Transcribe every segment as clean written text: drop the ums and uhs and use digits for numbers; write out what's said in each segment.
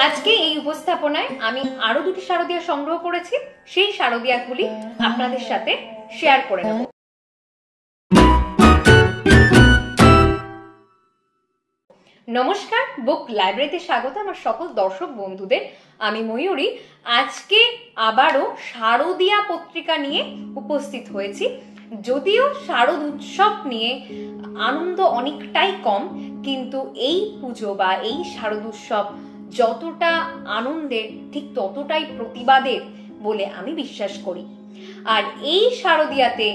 আজকে এই উপস্থাপনায় আমি আরো দুটি শারদিয়া সংগ্রহ করেছি, সেই শারদিয়াগুলি আপনাদের সাথে শেয়ার করে নেব। নমস্কার, বুক লাইব্রেরিতে স্বাগত আমার সকল দর্শক বন্ধুদের। আমি ময়ূরী। আজকে আবারও শারদিয়া পত্রিকা নিয়ে উপস্থিত হয়েছি। যদিও শারদ উৎসব নিয়ে আনন্দ অনেকটাই কম, কিন্তু এই পুজো বা এই শারদ উৎসব যতটা আনন্দের ঠিক ততটাই প্রতিবাদের বলে আমি বিশ্বাস করি। আর এই শারদিয়াতে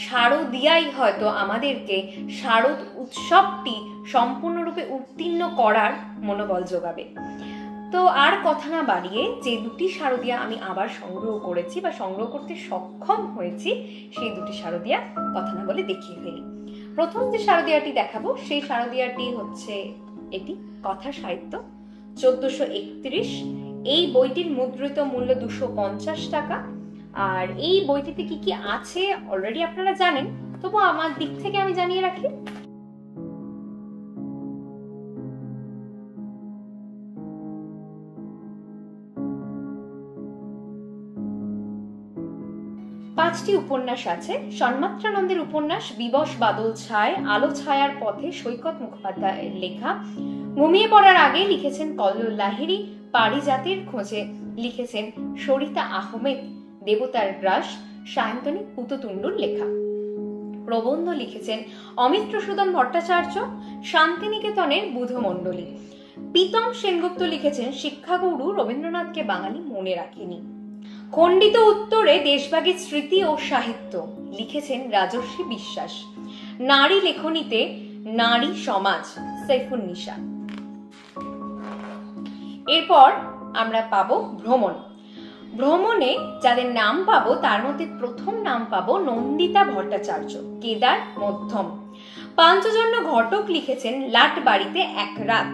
শারদিয়াই হয়তো আমাদেরকে শারদ উৎসবটি সম্পূর্ণরূপে উত্তীর্ণ করার মনোবল যোগাবে। তো আর কথা না বাড়িয়ে যে দুটি শারদিয়া আমি আবার সংগ্রহ করেছি বা সংগ্রহ করতে সক্ষম হয়েছি, সেই দুটি শারদিয়া কথা না বলে দেখিয়ে ফেলি। প্রথম যে শারদিয়াটি দেখাবো সেই শারদিয়াটি হচ্ছে এটি কথা সাহিত্য 1431। এই বইটির মুদ্রিত মূল্য 250 টাকা। আর এই বইটিতে কি কি আছে অলরেডি আপনারা জানেন, তবু আমার দিক থেকে আমি জানিয়ে রাখি। পাঁচটি উপন্যাস আছে। সন্মাত্রানন্দের উপন্যাস বিবশ বাদল ছায়, আলো ছায়ার পথে সৈকত মুখোপাধ্যায়ের লেখা। ঘুমিয়ে পড়ার আগে লিখেছেন কল্লোল লাহিড়ী। পারিজাতের খোঁজে লিখেছেন সরিতা আহমেদ। দেবতার গ্রাস সায়ন্তনী পুততুণ্ডুর লেখা। প্রবন্ধ লিখেছেন অমিত্রসূদন ভট্টাচার্য। শান্তিনিকেতনের বুধমণ্ডলী। প্রীতম সেনগুপ্ত লিখেছেন শিক্ষাগুরু রবীন্দ্রনাথকে বাঙালি মনে রাখেনি। খণ্ডিত উত্তরে দেশভাগের স্মৃতি ও সাহিত্য লিখেছেন রাজর্ষি বিশ্বাস। নারী লেখনীতে নারী সমাজ সাইফুন্নিসা। এরপর আমরা পাবো ভ্রমণ। ভ্রমণে যাদের নাম পাবো তার মধ্যে প্রথম নাম পাবো নন্দিতা ভট্টাচার্য। কেদার মধ্যম। পাঞ্চজন্য ঘটক লিখেছেন লাট বাড়িতে এক রাত।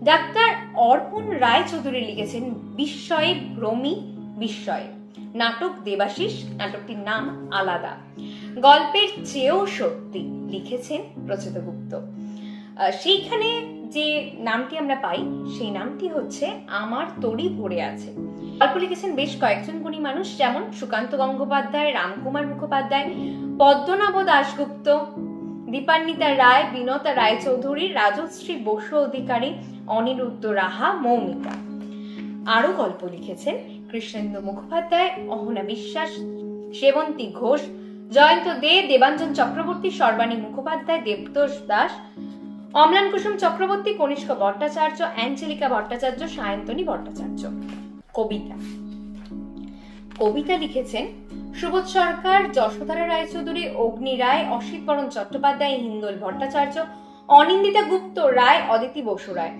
ডাক্তার অর্পণ রায় চৌধুরী লিখেছেন বিস্ময়ে ভ্রমী বিস্ময়ে। নাটক দেবাশিস, নাটকটির নাম আলাদা। গল্পের চেয়েও সত্যি লিখেছেন প্রচেত গুপ্ত। সেইখানে যে নামটি আমরা পাই সেই নামটি হচ্ছে আমার তরি ভরে আছে। গল্প লিখেছেন বেশ কয়েকজন গুণী মানুষ, যেমন সুকান্ত গঙ্গোপাধ্যায়, রামকুমার মুখোপাধ্যায়, পদ্মনাভ দাশগুপ্ত, দীপান্বিতা রায়, বিনতা রায়চৌধুরী, রাজশ্রী বসু অধিকারী, অনিরুদ্ধ রাহা, মৌমিতা। আরো গল্প লিখেছেন কৃষ্ণেন্দু মুখোপাধ্যায়, অহনা বিশ্বাস, সেবন্তী ঘোষ, জয়ন্ত দে, দেবাঞ্জন চক্রবর্তী, সর্বাণী মুখোপাধ্যায়, দেবতোষ দাস, অম্লান কুসুম চক্রবর্তী, কনিষ্ক ভট্টাচার্য, অ্যাঞ্জেলিকা ভট্টাচার্য, সায়ন্তনী ভট্টাচার্য। কবিতা। কবিতা লিখেছেন সুবোধ সরকার, যশোধরা রায়চৌধুরী, অগ্নি রায়, অসিত বরণ চট্টোপাধ্যায়, হিন্দোল ভট্টাচার্য, অনিন্দিতা গুপ্ত রায়, অদিতি বসু রায়,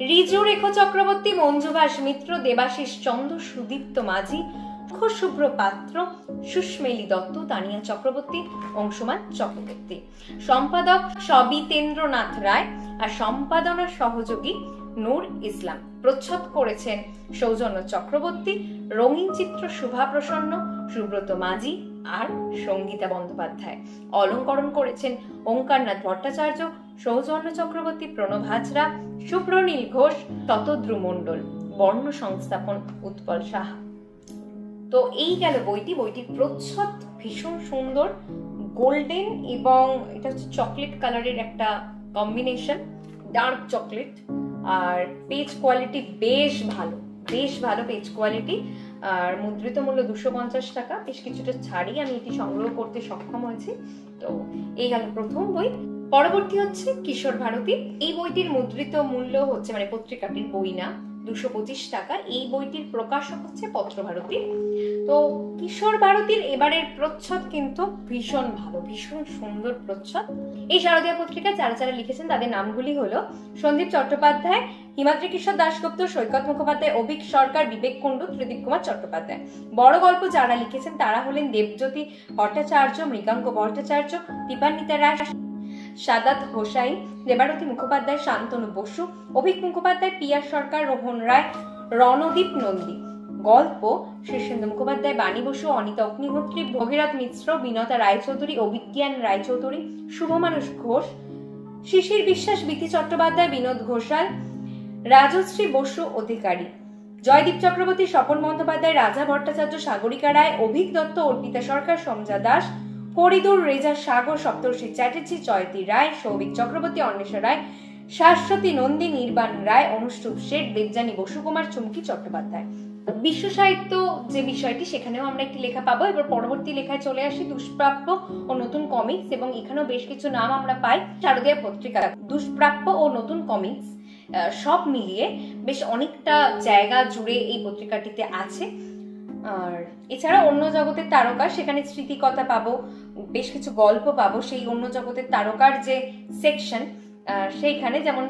রিজু রেখ চক্রবর্তী, মঞ্জুভাস মিত্র, দেবাশিস চন্দ্র, সুদীপ্ত মাঝি, শুভ্র পাত্র, সুস্মেলী দত্ত, তানিয়া চক্রবর্তী, অংশুমান চক্রবর্তী। সম্পাদক সবিতেন্দ্রনাথ রায় আর সম্পাদনার সহযোগী নূর ইসলাম। প্রচ্ছদ করেছেন সৌজন্য চক্রবর্তী। রঙিন চিত্র শুভা প্রসন্ন, সুব্রত মাঝি আর সঙ্গীতা বন্দ্যোপাধ্যায়। অলঙ্করণ করেছেন ওঙ্কারনাথ ভট্টাচার্য, সৌজন্য চক্রবর্তী, প্রণব হাজরা, শুভ্রনীল ঘোষ, ততদ্রু মণ্ডল। বর্ণ সংস্থাপন উৎপল সাহা। তো এই গেল বইটির প্রচ্ছদ ভীষণ সুন্দর, গোল্ডেন এবং এটা হচ্ছে চকলেট কালারের একটা কম্বিনেশন, ডার্ক চকলেট। আর পেজ কোয়ালিটি বেশ ভালো পেজ কোয়ালিটি। আর মুদ্রিত মূল্য 250 টাকা। বেশ কিছুটা ছাড়ি আমি এটি সংগ্রহ করতে সক্ষম হয়েছি। তো এই গেল প্রথম বই। পরবর্তী হচ্ছে কিশোর ভারতী। এই বইটির মুদ্রিত মূল্য হচ্ছে, মানে পত্রিকাটির বই না, 225 টাকা। এই বইটির প্রকাশক হচ্ছে পত্রভারতী। তো কিশোর ভারতীর এবারের প্রচ্ছদ কিন্তু ভীষণ ভালো, ভীষণ সুন্দর প্রচ্ছদ। এই শারদিয়া পত্রিকা যারা যারা লিখেছেন তাদের নামগুলি হলো সন্দীপ চট্টোপাধ্যায়, হিমাদ্রি কিশোর দাশগুপ্ত, সৈকত মুখোপাধ্যায়, অভিক সরকার, বিবেক কুণ্ডু, ত্রিদীপ কুমার চট্টোপাধ্যায়। বড় গল্প যারা লিখেছেন তারা হলেন দেবজ্যোতি ভট্টাচার্য, মৃগাঙ্ক ভট্টাচার্য, দীপান্বিতা রায়, সাদাত হোসাইন, দেবারতী মুখোপাধ্যায়, শান্তনু বসু, অভিক মুখোপাধ্যায়, পিয়া সরকার, রোহন রায়, রণদীপ নন্দী। গল্প শীর্ষেন্দু মুখোপাধ্যায়, বাণী বসু, অনিতা অগ্নিহোত্রী, ভগীরথ মিশ্র, বিনতা রায়চৌধুরী, অভিজ্ঞান রায়চৌধুরী, শুভমানুষ ঘোষ, শিশির বিশ্বাস, বিথি চট্টোপাধ্যায়, বিনোদ ঘোষাল, রাজশ্রী বসু অধিকারী। জয়দীপ চক্রবর্তী, স্বপন বন্দ্যোপাধ্যায়, রাজা ভট্টাচার্য, সাগরিকা রায়, অভিক দত্ত, অর্পিতা সরকার, সমজা দাস, ফরিদুর রেজা সাগর, সপ্তর্ষি চ্যাটার্জি, জয়তী রায়, সৌভিক চক্রবর্তী, অন্বেষা রায়, শাশ্বতী নন্দী, নির্বাণ রায়, অনুষ্ঠুপ শেঠ, দেবযানী বসুকুমার, চুমকি চট্টোপাধ্যায়। বিশ্ব সাহিত্য যে বিষয়টি, সেখানেও আমরা একটি লেখা পাবো। এবার পরবর্তী লেখায় চলে আসি দুষ্প্রাপ্য ও নতুন কমিক্স, এবং এখানেও বেশ কিছু নাম আমরা পাই শারদীয়া পত্রিকা। দুষ্প্রাপ্য ও নতুন কমিক্স সব মিলিয়ে বেশ অনেকটা জায়গা জুড়ে এই পত্রিকাটিতে আছে। আর এছাড়া অন্য জগতের তারকা, সেখানে স্মৃতিকথা পাবো, বেশ কিছু গল্প পাবো। সেই অন্য জগতের তারকার যে সেকশন, সেইখানে যেমন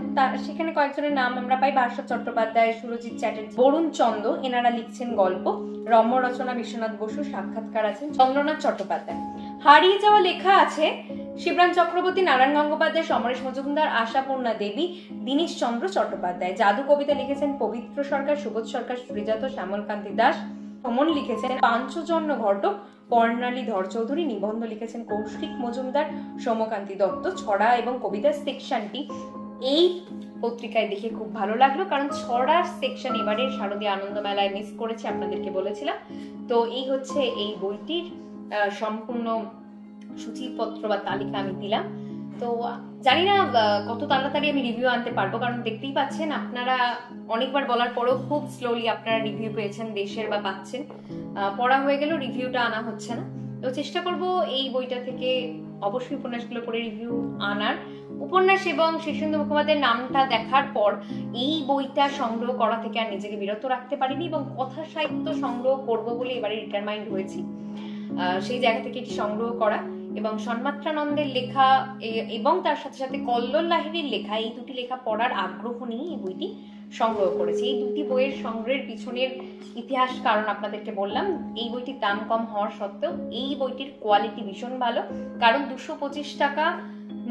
সেখানে কয়েকজনের নাম আমরা পাই, ভাস্বর চট্টোপাধ্যায়, সুরজিৎ চ্যাটার্জি, বরুণ চন্দ, এনারা লিখছেন গল্প। রম্য রচনা বিশ্বনাথ বসু, সাক্ষাৎকার আছেন চন্দ্রনাথ চট্টোপাধ্যায়। হারিয়ে যাওয়া লেখা আছে শিবরাম চক্রবর্তী, নারায়ণ গঙ্গোপাধ্যায়, সমরেশ মজুমদার, আশাপূর্ণা দেবী, দীনেশ চন্দ্র চট্টোপাধ্যায়। জাদু কবিতা লিখেছেন পবিত্র সরকার, সুবোধ সরকার, সুরিজাত, শ্যামলকান্তি দাস। ভ্রমণ লিখেছেন পাঞ্চজন্য ঘটক, বর্ণালী ধর চৌধুরী। নিবন্ধ লিখেছেন কৌশিক মজুমদার, সৌম্যকান্তি দত্ত। ছড়া এবং কবিতার সেকশনটি এই পত্রিকায় দেখে খুব ভালো লাগলো, কারণ ছড়ার সেকশন এবারে শারদীয় আনন্দ মেলায় মিস করেছে, আপনাদেরকে বলেছিলাম। তো এই হচ্ছে এই বইটির সম্পূর্ণ সূচিপত্র বা তালিকা আমি দিলাম। তো জানি না কত তাড়াতাড়ি আমি রিভিউ আনতে পারবো, কারণ দেখতেই পাচ্ছেন আপনারা অনেকবার বলার পরেও খুব স্লোলি আপনারা রিভিউ পেয়েছেন দেশের বা পাচ্ছেন। পড়া হয়ে গেলেও রিভিউটা আনা হচ্ছে না। তো চেষ্টা করব এই বইটা থেকে অবশ্যই উপন্যাসগুলো পড়ে রিভিউ আনার। উপন্যাস এবং শীর্ষেন্দু মুখোপাধ্যায়ের নামটা দেখার পর এই বইটা সংগ্রহ করা থেকে আর নিজেকে বিরত রাখতে পারিনি, এবং কথা সাহিত্য সংগ্রহ করব বলে এবারে ডিটারমাইন্ড হয়েছি। সেই জায়গা থেকে এটি সংগ্রহ করা, এবং সন্মাত্রানন্দের লেখা এবং তার সাথে সাথে কল্লোল লাহিড়ীর লেখা, এই দুটি লেখা পড়ার আগ্রহ নিয়ে এই বইটি সংগ্রহ করেছি। এই দুটি বইয়ের সংগ্রহের পিছনের ইতিহাস কারণ আপনাদেরকে বললাম। এই বইটির দাম কম হওয়ার সত্ত্বেও এই বইটির কোয়ালিটি ভীষণ ভালো, কারণ 225 টাকা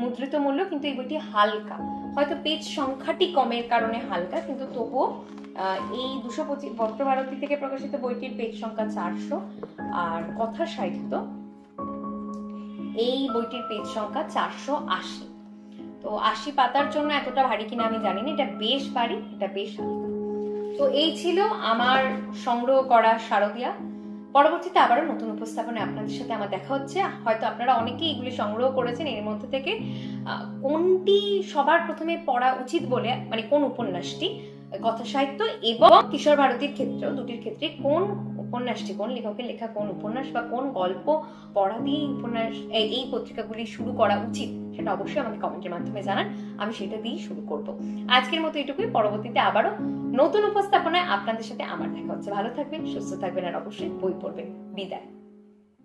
মুদ্রিত মূল্য, কিন্তু এই বইটি হালকা, হয়তো পেজ সংখ্যাটি কমের কারণে হালকা, কিন্তু তবুও এই 225 ভট্টভারতী থেকে প্রকাশিত বইটির পেজ সংখ্যা 400, আর কথা সাহিত্য এই বইটির পেজ সংখ্যা 480। তো 80 পাতার জন্য এতটা ভারী কিনা আমি জানি না, এটা বেশ ভারী, এটা বেশ হালকা। তো এই ছিল আমার সংগ্রহ করা শারদীয়া। পরবর্তীতে আবারও নতুন উপস্থাপনায় আপনাদের সাথে আমার দেখা হচ্ছে। হয়তো আপনারা অনেকেই এগুলি সংগ্রহ করেছেন, এর মধ্যে থেকে কোনটি সবার প্রথমে পড়া উচিত বলে, মানে কোন উপন্যাসটি কথা সাহিত্য এবং কিশোর ভারতীর ক্ষেত্রেও, দুটির ক্ষেত্রে কোন উপন্যাসটি, কোন লেখকের লেখা কোন উপন্যাস বা কোন গল্প পড়া দিয়ে উপন্যাস এই পত্রিকাগুলি শুরু করা উচিত, সেটা অবশ্যই আমাকে কমেন্টের মাধ্যমে জানান, আমি সেটা দিয়েই শুরু করব। আজকের মতো এটুকুই। পরবর্তীতে আবারও নতুন উপস্থাপনায় আপনাদের সাথে আমার দেখা হচ্ছে। ভালো থাকবেন, সুস্থ থাকবেন, আর অবশ্যই বই পড়বেন। বিদায়।